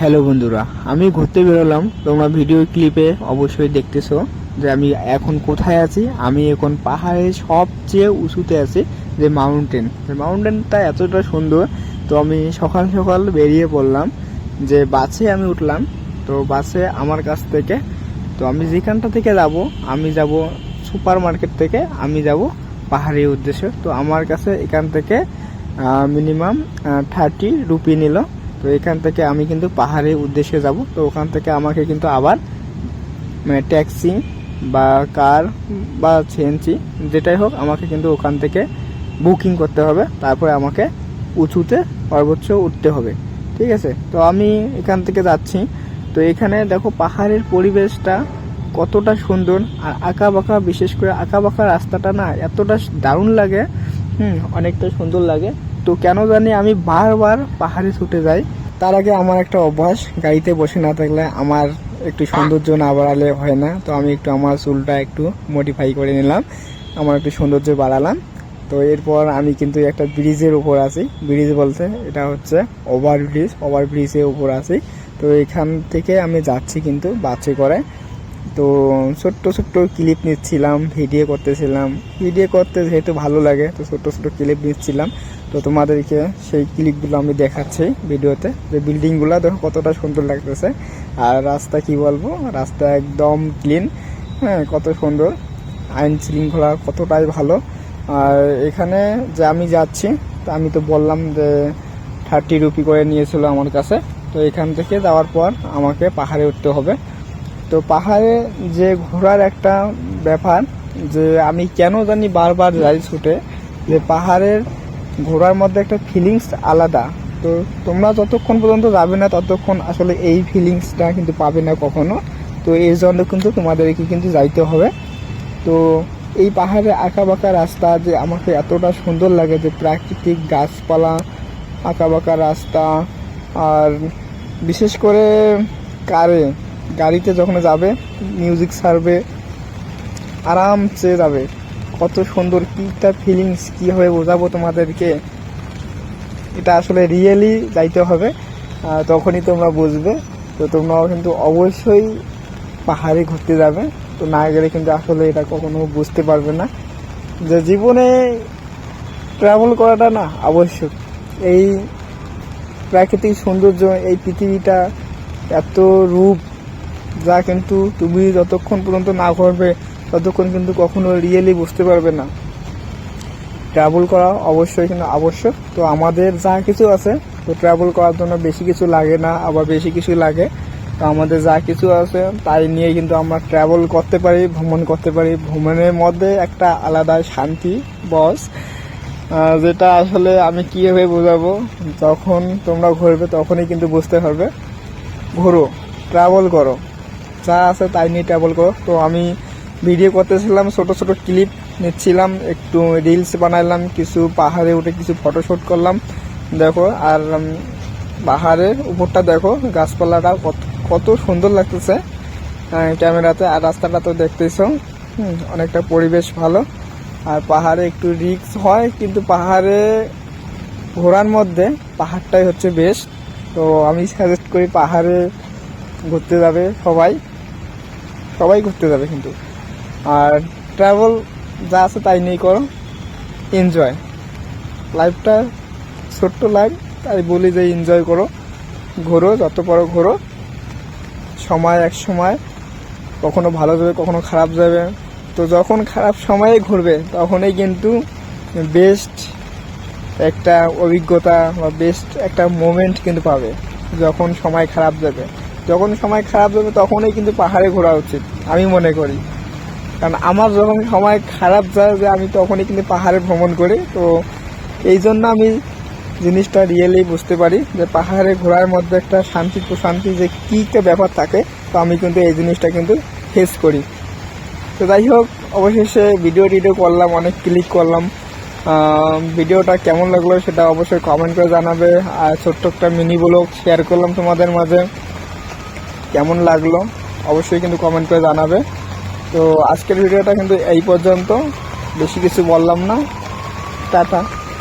Hello বন্ধুরা, আমি ঘুরতে বেরোলাম। তোমরা ভিডিও ক্লিপে অবশ্যই দেখতেছো যে আমি এখন কোথায় আছি। আমি এখন পাহাড়ের সবচেয়ে উঁচুতে আছি, যে মাউন্টেনটা এতটা সুন্দর। তো আমি সকাল সকাল বেরিয়ে পড়লাম, যে বাসে আমি উঠলাম। তো বাসে আমার কাছ থেকে, তো আমি যেখানটা থেকে যাব, আমি যাব সুপার মার্কেট থেকে, আমি যাব পাহাড়ের উদ্দেশ্যে। তো আমার কাছে এখান থেকে মিনিমাম 30 রুপি নিল। তো এখান থেকে আমি কিন্তু পাহাড়ের উদ্দেশ্যে যাব। তো ওখান থেকে আমাকে কিন্তু আবার মানে ট্যাক্সি বা কার বা সিএনজি যেটাই হোক, আমাকে কিন্তু ওখান থেকে বুকিং করতে হবে। তারপরে আমাকে উঁচুতে সর্বোচ্চ উঠতে হবে, ঠিক আছে। তো আমি এখান থেকে যাচ্ছি। তো এখানে দেখো পাহাড়ের পরিবেশটা কতটা সুন্দর, আর আঁকা বাঁকা, বিশেষ করে আঁকা বাঁকা রাস্তাটা না এতটা দারুণ লাগে, অনেকটা সুন্দর লাগে। তো কেন জানি আমি বারবার পাহাড়ে ছুটে যাই। তার আগে আমার একটা অভ্যাস, গাড়িতে বসে না থাকলে আমার একটু সৌন্দর্য না বাড়ালে হয় না। তো আমি একটু আমার চুলটা একটু মডিফাই করে নিলাম, আমার একটু সৌন্দর্য বাড়ালাম। তো এরপর আমি কিন্তু একটা ব্রিজের উপর আছি। ব্রিজ বলতে এটা হচ্ছে ওভারব্রিজের উপর আছি। তো এখান থেকে আমি যাচ্ছি কিন্তু বাসে করে। তো ছোট্ট ছোট্ট ক্লিপ নিচ্ছিলাম, ভিডিও করতেছিলাম। ভিডিও করতে যেহেতু ভালো লাগে, তো ছোট্ট ছোট্ট ক্লিপ নিচ্ছিলাম। তো তোমাদেরকে সেই ক্লিপগুলো আমি দেখাচ্ছি ভিডিওতে, যে বিল্ডিংগুলো দেখো কতটা সুন্দর লাগতেছে। আর রাস্তা কি বলবো, রাস্তা একদম ক্লিন, কত সুন্দর, আইন শৃঙ্খলা কতটাই ভালো। আর এখানে যে আমি যাচ্ছি, তো আমি তো বললাম যে 30 রুপি করে নিয়েছিল আমার কাছে। তো এখান থেকে যাওয়ার পর আমাকে পাহাড়ে উঠতে হবে। তো পাহাড়ে যে ঘোরার একটা ব্যাপার, যে আমি কেন জানি বারবার যাই ছুটে, যে পাহাড়ের ঘোরার মধ্যে একটা ফিলিংস আলাদা। তো তোমরা যতক্ষণ পর্যন্ত যাবে না ততক্ষণ আসলে এই ফিলিংসটা কিন্তু পাবে না কখনো। তো এই জন্য কিন্তু তোমাদেরকে কিন্তু যাইতে হবে। তো এই পাহাড়ে আঁকা বাঁকা রাস্তা যে আমাকে এতটা সুন্দর লাগে, যে প্রাকৃতিক গাছপালা, আঁকা বাঁকা রাস্তা। আর বিশেষ করে গাড়িতে যখন যাবে, মিউজিক ছাড়বে, আরামসে যাবে, কত সুন্দর, কীটা ফিলিংস, কীভাবে বোঝাবো তোমাদেরকে। এটা আসলে রিয়েলি যাইতে হবে, তখনই তোমরা বুঝবে। তো তোমরাও কিন্তু অবশ্যই পাহাড়ে ঘুরতে যাবে। তো না গেলে কিন্তু আসলে এটা কখনো বুঝতে পারবে না, যে জীবনে ট্রাভেল করাটা না আবশ্যক। এই প্রাকৃতিক সৌন্দর্য, এই পৃথিবীটা এত রূপ, যা কিন্তু তুমি যতক্ষণ পর্যন্ত না করবে ততক্ষণ কিন্তু কখনো রিয়েলি বুঝতে পারবে না। ট্রাভেল করা অবশ্যই কিন্তু আবশ্যক। তো আমাদের যা কিছু আছে, তো ট্রাভেল করার জন্য বেশি কিছু লাগে না, আবার বেশি কিছু লাগে। তো আমাদের যা কিছু আছে তাই নিয়ে কিন্তু আমরা ট্রাভেল করতে পারি, ভ্রমণ করতে পারি। ভ্রমণের মধ্যে একটা আলাদা শান্তি বস, যেটা আসলে আমি কীভাবে বোঝাবো, যখন তোমরা ঘুরবে তখনই কিন্তু বুঝতে পারবে। ঘোরো, ট্রাভেল করো, যা আছে তাই নিয়ে ট্রাভেল করো। তো আমি ভিডিও করতেছিলাম, ছোট ছোট ক্লিপ নিচ্ছিলাম, একটু রিলস বানাইলাম, কিছু পাহাড়ে উঠে কিছু ফটোশ্যুট করলাম। দেখো, আর পাহাড়ের উপরটা দেখো, গাছপালাটা কত সুন্দর লাগতেছে ক্যামেরাতে। আর রাস্তাটা তো দেখতেছো, অনেকটা পরিবেশ ভালো। আর পাহাড়ে একটু রিস্ক হয়, কিন্তু পাহাড়ে ঘোরার মধ্যে পাহাড়টাই হচ্ছে বেস্ট। তো আমি সাজেস্ট করি পাহাড়ে ঘুরতে যাবে, সবাই ঘুরতে যাবে কিন্তু। আর ট্রাভেল যা আছে তাই নিয়ে করো, এনজয়। লাইফটা ছোট্ট লাইফ, তাই বলি যে এনজয় করো, ঘোরো, যত পারো ঘোরো। এক সময় কখনো ভালো যাবে, কখনো খারাপ যাবে। তো যখন খারাপ সময়ে ঘুরবে তখনই কিন্তু বেস্ট একটা অভিজ্ঞতা বা বেস্ট একটা মোমেন্ট কিন্তু পাবে। যখন সময় খারাপ যাবে তখনই কিন্তু পাহাড়ে ঘোরা উচিত, আমি মনে করি। কারণ আমার যখন সময় খারাপ যায়, যে আমি তখনই কিন্তু পাহাড়ে ভ্রমণ করি। তো এই জন্য আমি জিনিসটা রিয়েলি বুঝতে পারি, যে পাহাড়ে ঘোরার মধ্যে একটা শান্তি প্রশান্তি যে কী একটা ব্যাপার থাকে। তো আমি কিন্তু এই জিনিসটা কিন্তু ফেস করি। তো যাই হোক, অবশেষে ভিডিও করলাম, অনেক ক্লিক করলাম। ভিডিওটা কেমন লাগলো সেটা অবশ্যই কমেন্ট করে জানাবে। আর ছোট্ট একটা মিনি ব্লগ শেয়ার করলাম তোমাদের মাঝে, কেমন লাগলো অবশ্যই কিন্তু কমেন্ট করে জানাবে। তো আজকের ভিডিওটা কিন্তু এই পর্যন্ত, বেশি কিছু বললাম না। টাটা।